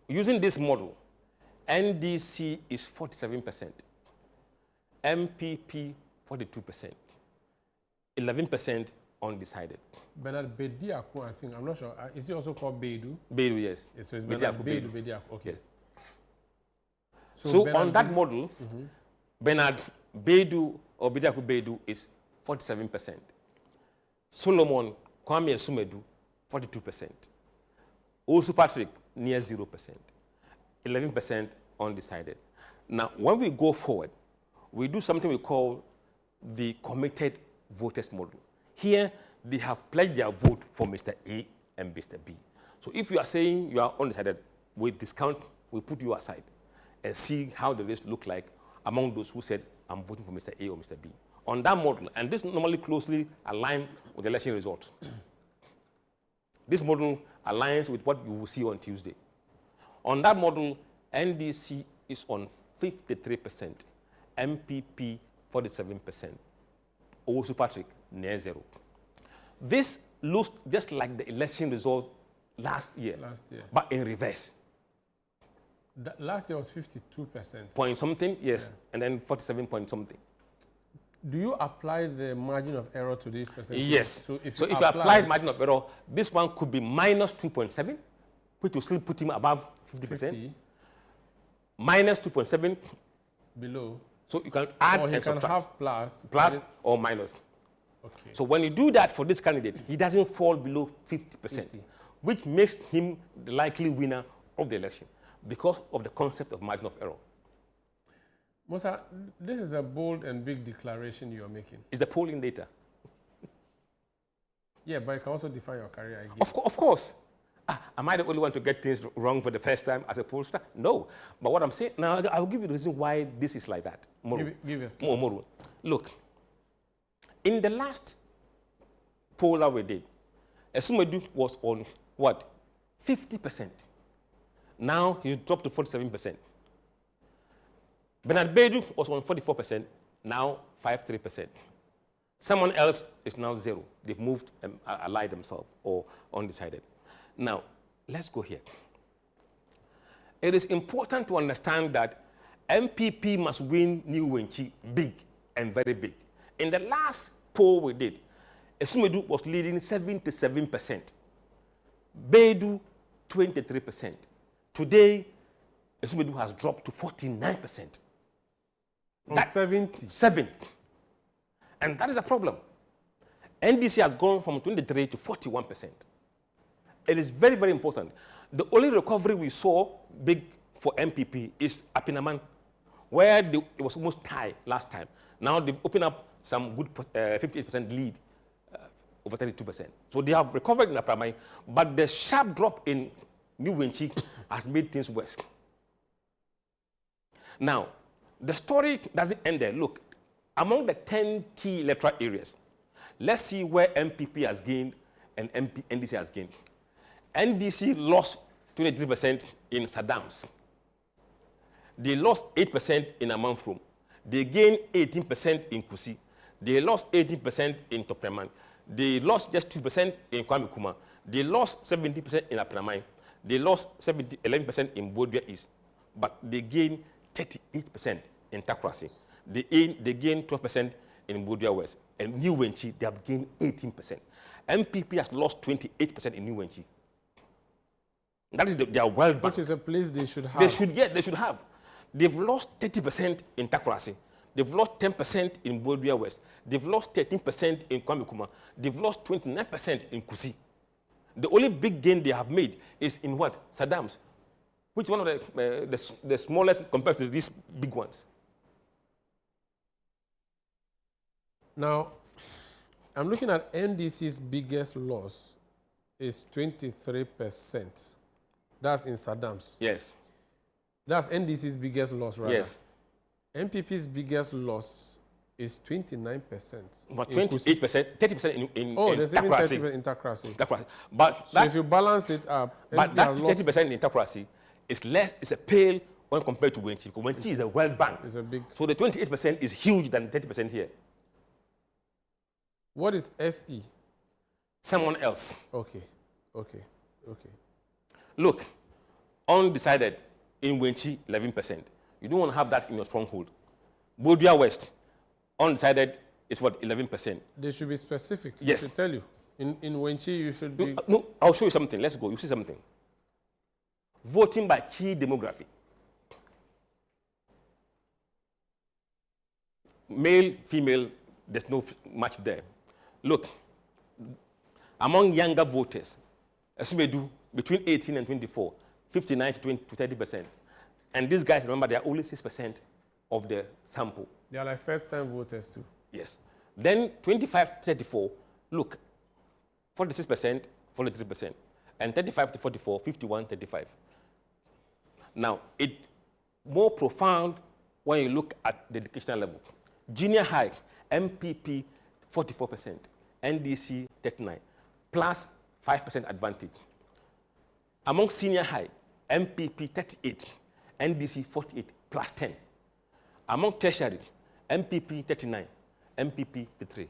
Speaker 2: Using this model, NDC is 47%, MPP 42%, 11% undecided.
Speaker 1: Bernard Bediako, I think, I'm not sure. Is he also called Beidou?
Speaker 2: Beidou, yes.
Speaker 1: So it's Bernard Bediako. Okay.
Speaker 2: Yes. So on that model, Bernard Beidou or Bediako Beidou is 47%. Solomon Kwame Sumedu, 42%. Osu Patrick, near 0%. 11% undecided. Now, when we go forward, we do something we call the committed voters model. Here, they have pledged their vote for Mr. A and Mr. B. So if you are saying you are undecided, we discount, we put you aside and see how the race look like among those who said, I'm voting for Mr. A or Mr. B. On that model, and this normally closely aligns with the election result. This model aligns with what you will see on Tuesday. On that model, NDC is on 53%, MPP 47%, Osu Patrick near 0. This looks just like the election result last year. But in reverse.
Speaker 1: Last year was 52%.
Speaker 2: Point something, yes, and then 47 point something.
Speaker 1: Do you apply the margin of error to this percentage?
Speaker 2: Yes.
Speaker 1: So if
Speaker 2: you apply the margin of error, this one could be minus 2.7, which will still put him above 50%. Minus 2.7.
Speaker 1: Below.
Speaker 2: So you can add
Speaker 1: or he
Speaker 2: and
Speaker 1: can
Speaker 2: subtract.
Speaker 1: have plus.
Speaker 2: Plus or minus.
Speaker 1: Okay.
Speaker 2: So when you do that for this candidate, he doesn't fall below 50%, which makes him the likely winner of the election because of the concept of margin of error.
Speaker 1: Musa, this is a bold and big declaration you are making.
Speaker 2: It's the polling data.
Speaker 1: Yeah, but you can also define your career, I guess.
Speaker 2: Of course. Am I the only one to get things wrong for the first time as a pollster? No. But what I'm saying, now I'll give you the reason why this is like that.
Speaker 1: Give us.
Speaker 2: Look, in the last poll that we did, Esumedu was on what? 50%. Now he's dropped to 47%. Bernard Beidou was on 44%, now 53%. Someone else is now 0. They've moved and allied themselves or undecided. Now, let's go here. It is important to understand that MPP must win New Wenchi big and very big. In the last poll we did, Esumedu was leading 77%. Beidou, 23%. Today, Esumedu has dropped to 49%.
Speaker 1: From 70.
Speaker 2: 7. And that is a problem. NDC has gone from 23 to 41%. It is very, very important. The only recovery we saw big for MPP is Apinaman, where it was almost tied last time. Now they've opened up some good 58% lead, over 32%. So they have recovered in Apinaman, but the sharp drop in New Wenchi has made things worse. Now, the story doesn't end there. Look, among the 10 key electoral areas, let's see where MPP has gained and NDC has gained. NDC lost 23% in Saddam's. They lost 8% in Amanfrom. They gained 18% in Kusi. They lost 18% in Topreman. They lost just 2% in Kwame Kuma. They lost 70% in Apinaman. They lost 11% in Bodua East. But they gained 38% in Takrasi. They gained 12% in Bodua West. And New Wenchi, they have gained 18%. MPP has lost 28% in New Wenchi. That is their world bank.
Speaker 1: Which is a place they should have.
Speaker 2: They should have. They've lost 30% in Takrasi. They've lost 10% in Bodria West. They've lost 13% in Kwame Kuma. They've lost 29% in Kusi. The only big gain they have made is in what? Saddam's, which one of the smallest compared to these big ones.
Speaker 1: Now, I'm looking at NDC's biggest loss is 23%. That's in Saddam's.
Speaker 2: Yes.
Speaker 1: That's NDC's biggest loss, right?
Speaker 2: Yes.
Speaker 1: MPP's biggest loss is 29%.
Speaker 2: But 28%, 30% in
Speaker 1: there's even
Speaker 2: Takoradi.
Speaker 1: 30% in Takoradi.
Speaker 2: But
Speaker 1: So if you balance it up,
Speaker 2: but
Speaker 1: MPP
Speaker 2: that
Speaker 1: has lost
Speaker 2: 30% in Takoradi is less, it's a pale when compared to Wenchi. Because Wenchi is a World Bank.
Speaker 1: It's a big.
Speaker 2: So the 28% is huge than 30% here.
Speaker 1: What is SE?
Speaker 2: Someone else.
Speaker 1: Okay.
Speaker 2: Look, undecided in Wenchi, 11%. You don't want to have that in your stronghold. Bodria West, undecided is what, 11%.
Speaker 1: They should be specific.
Speaker 2: Yes.
Speaker 1: They should tell you. In Wenchi, you should be.
Speaker 2: No, I'll show you something. Let's go. You see something. Voting by key demography. Male, female, there's no much there. Look, among younger voters, Asumedu, between 18 and 24, 59 to 30%. And these guys, remember, they are only 6% of the sample.
Speaker 1: They are like first-time voters too.
Speaker 2: Yes. Then 25 to 34, look, 46%, 43%. And 35 to 44, 51, 35. Now, it's more profound when you look at the educational level. Junior high, MPP, 44%, NDC, 39, plus 5% advantage. Among senior high, MPP, 38, NDC, 48, plus 10. Among tertiary, MPP, 39, MPP, 53,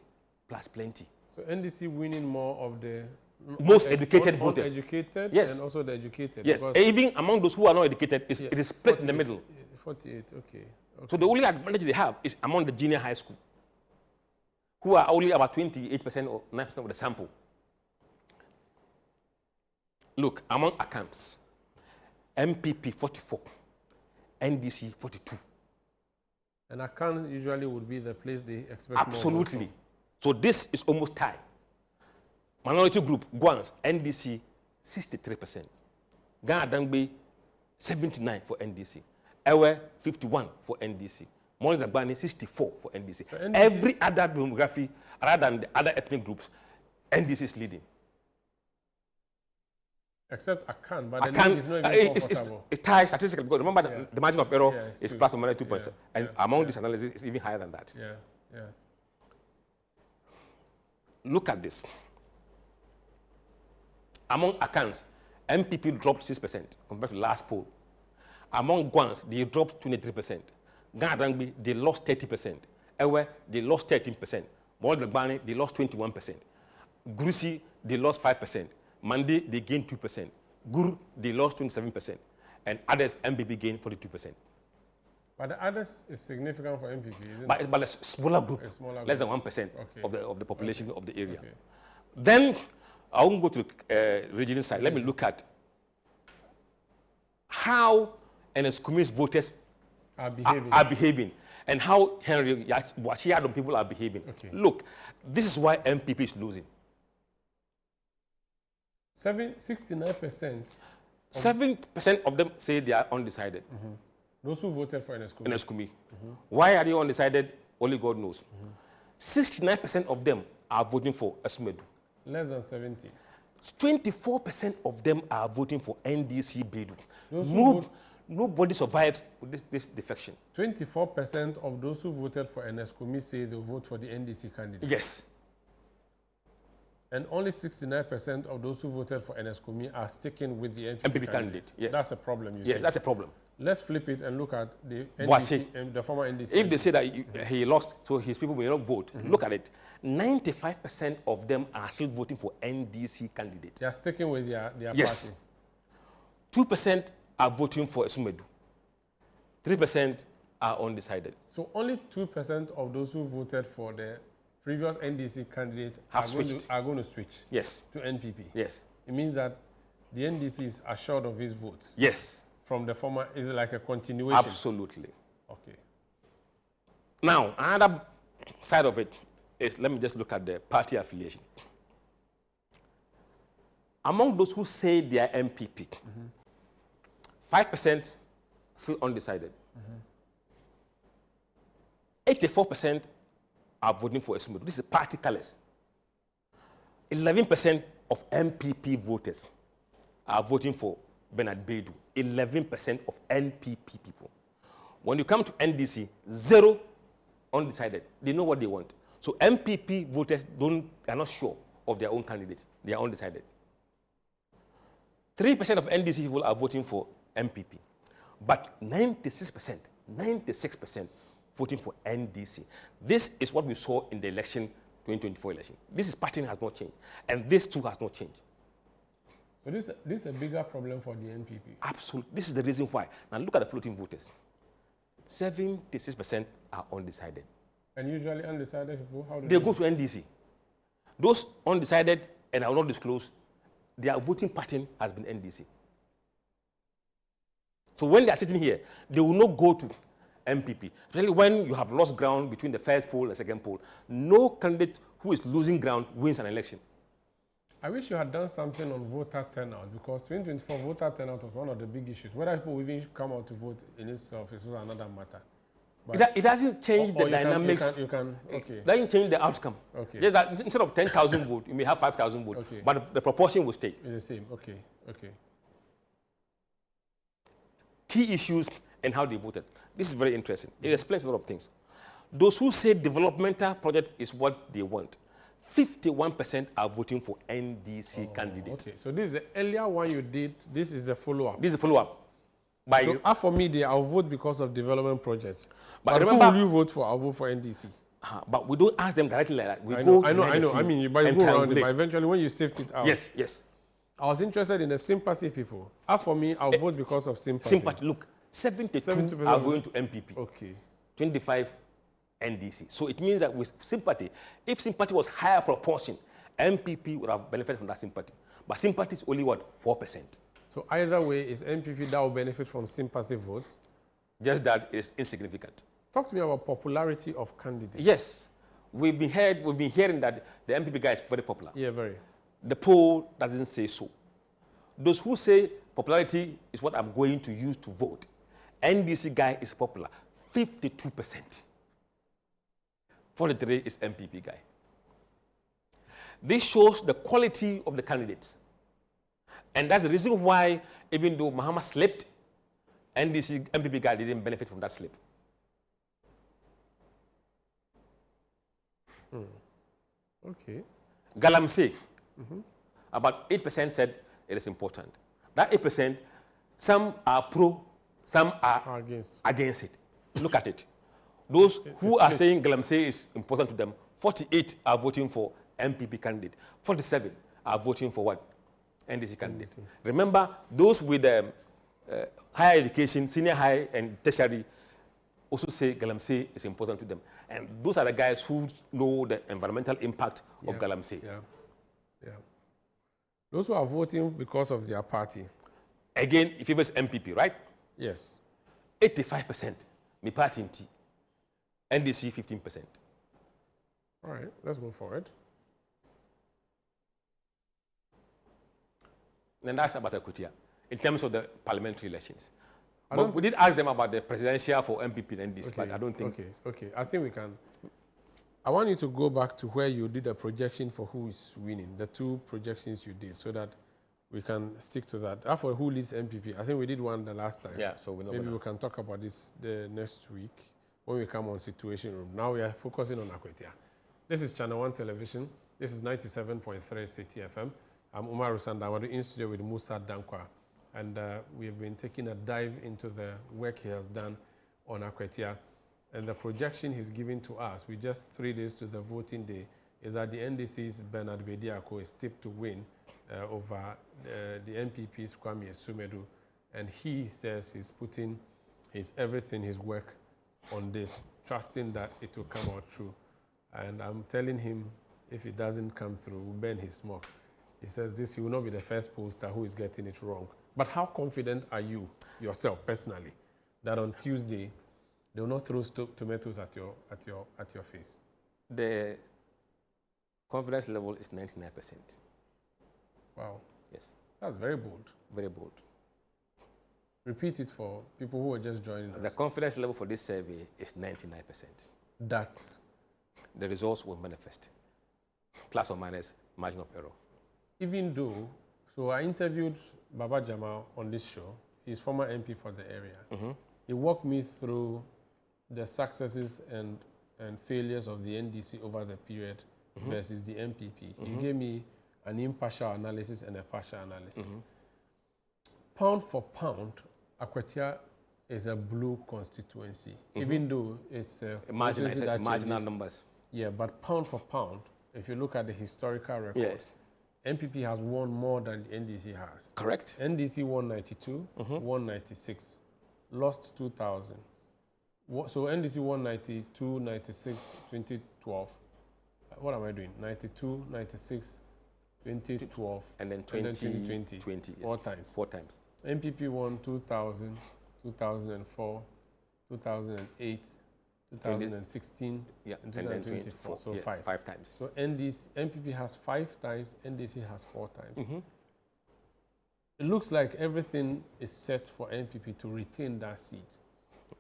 Speaker 2: plus plenty.
Speaker 1: So NDC winning more of the
Speaker 2: most educated voters.
Speaker 1: Uneducated,
Speaker 2: yes.
Speaker 1: And also the educated.
Speaker 2: Yes, even among those who are not educated, it is split
Speaker 1: 48,
Speaker 2: in the middle.
Speaker 1: 48, okay.
Speaker 2: So the only advantage they have is among the junior high school, who are only about 28% or 9% of the sample. Look, among accounts, MPP 44, NDC 42.
Speaker 1: And accounts usually would be the place they expect
Speaker 2: Absolutely.
Speaker 1: more.
Speaker 2: So this is almost tied. Minority group, Guans, NDC 63%. Ghana Dangbe 79 for NDC. Ewe 51 for NDC. Moni Dagbani 64 for NDC. Every other demography, other than the other ethnic groups, NDC is leading.
Speaker 1: Except Akan, but the lead is not even comfortable.
Speaker 2: It's tied statistically because remember the margin of error is plus or minus 2%. And among this analysis, it's even higher than that.
Speaker 1: Yeah.
Speaker 2: Look at this. Among Akans, MPP dropped 6% compared to last poll. Among Guans, they dropped 23%. Ghana Dangbi, they lost 30%. Ewe, they lost 13%. Mawal Dagbani, they lost 21%. Grusi, they lost 5%. Mandi, they gained 2%. Gur, they lost 27%. And others, MPP gained 42%.
Speaker 1: But the others is significant for MPP, isn't it?
Speaker 2: But a smaller group, less than 1% of the population of the area. Then, I won't go to the regional side. Let me look at how NSCUMI's voters are behaving and how Henry Wachiadom people are behaving. Look, this is why MPP is losing.
Speaker 1: 69%.
Speaker 2: 7% of them say they are undecided.
Speaker 1: Those who voted for NSCUMI.
Speaker 2: NSCUMI. Why are they undecided? Only God knows. 69% of them are voting for Asmedu.
Speaker 1: Less than 70.
Speaker 2: 24% of them are voting for NDC Bedu. Nobody survives with this defection.
Speaker 1: 24% of those who voted for NSCUMI say they'll vote for the NDC candidate.
Speaker 2: Yes.
Speaker 1: And only 69% of those who voted for NSCUMI are sticking with the
Speaker 2: MPP candidate. Yes.
Speaker 1: That's a problem, you see.
Speaker 2: Yes, that's a problem.
Speaker 1: Let's flip it and look at the NDC, the former NDC.
Speaker 2: If they say that he lost, so his people will not vote, look at it. 95% of them are still voting for NDC candidate.
Speaker 1: They are sticking with their
Speaker 2: yes.
Speaker 1: party.
Speaker 2: 2% are voting for Esmedu. 3% are undecided.
Speaker 1: So only 2% of those who voted for the previous NDC candidate are going to switch
Speaker 2: yes.
Speaker 1: to NPP.
Speaker 2: Yes.
Speaker 1: It means that the NDC is assured of his votes.
Speaker 2: Yes.
Speaker 1: From the former, is it like a continuation?
Speaker 2: Absolutely.
Speaker 1: Okay.
Speaker 2: Now, another side of it is, let me just look at the party affiliation. Among those who say they are MPP, 5% still undecided. 84% are voting for Esmudu. This is party colors. 11% of MPP voters are voting for Bernard Bedu. 11% of NPP people. When you come to NDC, 0 undecided. They know what they want. So MPP voters are not sure of their own candidate. They are undecided. 3% of NDC people are voting for MPP, but 96% voting for NDC. This is what we saw in the election, 2024 election. This pattern has not changed, and this too has not changed.
Speaker 1: So this is a bigger problem for the NPP.
Speaker 2: Absolutely. This is the reason why. Now look at the floating voters. 76% are undecided.
Speaker 1: And usually undecided people, how do
Speaker 2: they go to NDC. Those undecided, and I will not disclose, their voting pattern has been NDC. So when they are sitting here, they will not go to MPP. Especially when you have lost ground between the first poll and second poll. No candidate who is losing ground wins an election.
Speaker 1: I wish you had done something on voter turnout, because 2024 voter turnout was one of the big issues. Whether people even come out to vote in itself is another matter.
Speaker 2: It doesn't change the dynamics.
Speaker 1: Okay.
Speaker 2: It doesn't change the outcome.
Speaker 1: Okay.
Speaker 2: Just that instead of 10,000 votes, you may have 5,000 votes.
Speaker 1: Okay.
Speaker 2: But the proportion will stay.
Speaker 1: It's the same. Okay. Okay.
Speaker 2: Key issues and how they voted. This is very interesting. It explains a lot of things. Those who say developmental project is what they want, 51% are voting for NDC candidates.
Speaker 1: Okay. So this is the earlier one you did. This is a follow-up.
Speaker 2: This is a follow-up.
Speaker 1: So for me, I'll vote because of development projects. But
Speaker 2: remember,
Speaker 1: who will you vote for? I'll vote for NDC.
Speaker 2: But we don't ask them directly like that.
Speaker 1: I know. I mean, but you go around it. But eventually, when you sift it out.
Speaker 2: Yes.
Speaker 1: I was interested in the sympathy people. For me, I'll vote because of sympathy.
Speaker 2: Sympathy. Look, 72 are going to MPP.
Speaker 1: Okay.
Speaker 2: 25 NDC. So it means that with sympathy, if sympathy was higher proportion, MPP would have benefited from that sympathy. But sympathy is only what, 4%.
Speaker 1: So either way, is MPP that will benefit from sympathy votes?
Speaker 2: Just that is insignificant.
Speaker 1: Talk to me about popularity of candidates.
Speaker 2: Yes, we've been hearing that the MPP guy is very popular.
Speaker 1: Yeah, very.
Speaker 2: The poll doesn't say so. Those who say popularity is what I'm going to use to vote, NDC guy is popular, 52%. 43 is MPP guy. This shows the quality of the candidates. And that's the reason why, even though Mahama slipped, MPP guy didn't benefit from that slip.
Speaker 1: Okay.
Speaker 2: Galamsey, about 8% said it is important. That 8%, some are pro, some are against it. Look at it. Those who are saying Galamsey is important to them, 48 are voting for MPP candidate. 47 are voting for what? NDC candidate. Remember, those with higher education, senior high and tertiary, also say Galamsey is important to them. And those are the guys who know the environmental impact of Galamsey.
Speaker 1: Yeah. Those who are voting because of their party.
Speaker 2: Again, if it was MPP, right?
Speaker 1: Yes.
Speaker 2: 85%, my party in T. NDC, 15%.
Speaker 1: All right, let's move forward.
Speaker 2: And that's about Akwatia, in terms of the parliamentary elections. But we did ask them about the presidential for MPP and NDC, but I don't think...
Speaker 1: Okay. I think we can... I want you to go back to where you did a projection for who is winning, the two projections you did, so that we can stick to that. For who leads MPP, I think we did one the last time.
Speaker 2: Yeah, so we know.
Speaker 1: Maybe we can talk about this the next week when we come on Situation Room. Now we are focusing on Akwatia. This is ChannelOne Television. This is 97.3 City FM. I'm Umar Rusanda. I'm in studio with Musa Dankwa. And we have been taking a dive into the work he has done on Akwatia. And the projection he's giving to us, with just 3 days to the voting day, is that the NDC's Bernard Bediako is tipped to win over the NPP's Kwame Sumedu. And he says he's putting his work on this, trusting that it will come out true. And I'm telling him, if it doesn't come through, we'll burn his smoke. He says he will not be the first pollster who is getting it wrong. But how confident are you, yourself, personally, that on Tuesday, They will not throw tomatoes at your face.
Speaker 2: The confidence level is 99%.
Speaker 1: Wow.
Speaker 2: Yes.
Speaker 1: That's very bold.
Speaker 2: Very bold.
Speaker 1: Repeat it for people who are just joining us.
Speaker 2: The confidence level for this survey is 99%.
Speaker 1: That's
Speaker 2: the results will manifest. Plus or minus margin of error.
Speaker 1: Even though, so I interviewed Baba Jamal on this show. He's former MP for the area. He walked me through the successes and failures of the NDC over the period versus the MPP. He gave me an impartial analysis and a partial analysis. Pound for pound, Akwatia is a blue constituency, even though it's a
Speaker 2: marginal numbers.
Speaker 1: Yeah, but pound for pound, if you look at the historical record,
Speaker 2: yes,
Speaker 1: MPP has won more than the NDC has.
Speaker 2: Correct.
Speaker 1: NDC won 92, won 96, lost 2000. So NDC won 92, 96, 2012. What am I doing? 92, 96, 2012,
Speaker 2: and then
Speaker 1: 2020.
Speaker 2: 20, yes.
Speaker 1: 4 times.
Speaker 2: 4 times.
Speaker 1: MPP won 2000, 2004, 2008, 2016, and 2024. So
Speaker 2: yeah,
Speaker 1: 5.
Speaker 2: 5 times.
Speaker 1: So MPP has 5 times, NDC has 4 times. It looks like everything is set for MPP to retain that seat.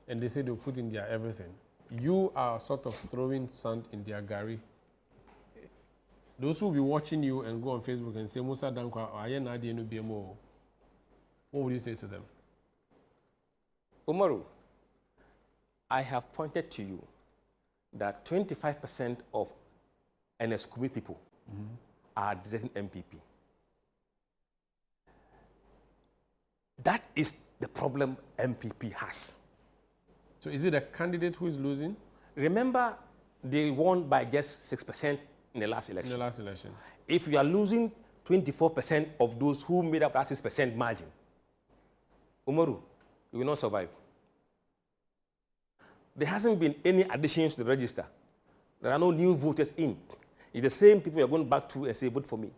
Speaker 1: And they say they'll put in their everything. You are sort of throwing sand in their gari. Those who will be watching you and go on Facebook and say, Musa Dankwa, what would you say to them?
Speaker 2: Umaru, I have pointed to you that 25% of NSQB people are deserting MPP. That is the problem MPP has.
Speaker 1: So is it a candidate who is losing?
Speaker 2: Remember, they won by just 6% in the last election.
Speaker 1: In the last election.
Speaker 2: If you are losing 24% of those who made up that 6% margin, Umaru, you will not survive. There hasn't been any additions to the register. There are no new voters in. It's the same people you're going back to and say, vote for me.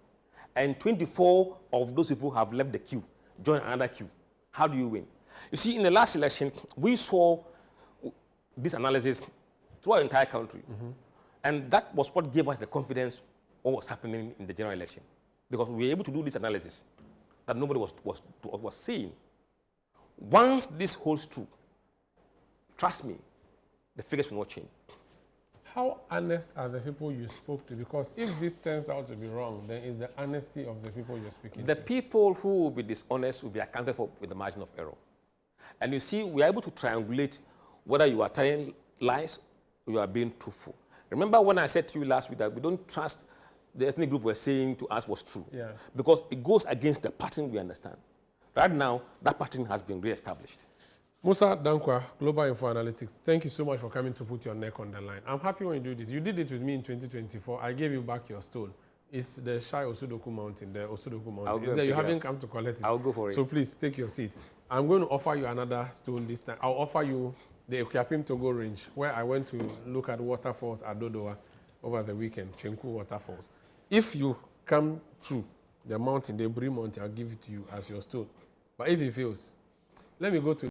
Speaker 2: And 24 of those people have left the queue, joined another queue. How do you win? You see, in the last election, we saw this analysis throughout the entire country. And that was what gave us the confidence what was happening in the general election. Because we were able to do this analysis that nobody was seeing. Once this holds true, trust me, the figures will not change.
Speaker 1: How honest are the people you spoke to? Because if this turns out to be wrong, then it's the honesty of the people you're speaking to.
Speaker 2: The people who will be dishonest will be accounted for with the margin of error. And you see, we are able to triangulate whether you are telling lies or you are being truthful. Remember when I said to you last week that we don't trust the ethnic group we're saying to us was true?
Speaker 1: Yeah.
Speaker 2: Because it goes against the pattern we understand. Right now, that pattern has been re-established.
Speaker 1: Musa Dankwa, Global Info Analytics, thank you so much for coming to put your neck on the line. I'm happy when you do this. You did it with me in 2024. I gave you back your stone. It's the Shai Osudoku Mountain, the Osudoku Mountain. It's there. You haven't come to collect it.
Speaker 2: I'll go for it.
Speaker 1: So please, take your seat. I'm going to offer you another stone this time. I'll offer you the Ekiapim Togo Range, where I went to look at waterfalls at Dodowa over the weekend, Chenku Waterfalls. If you come through the mountain, the Buri Mountain, I'll give it to you as your stone. But if it fails, let me go to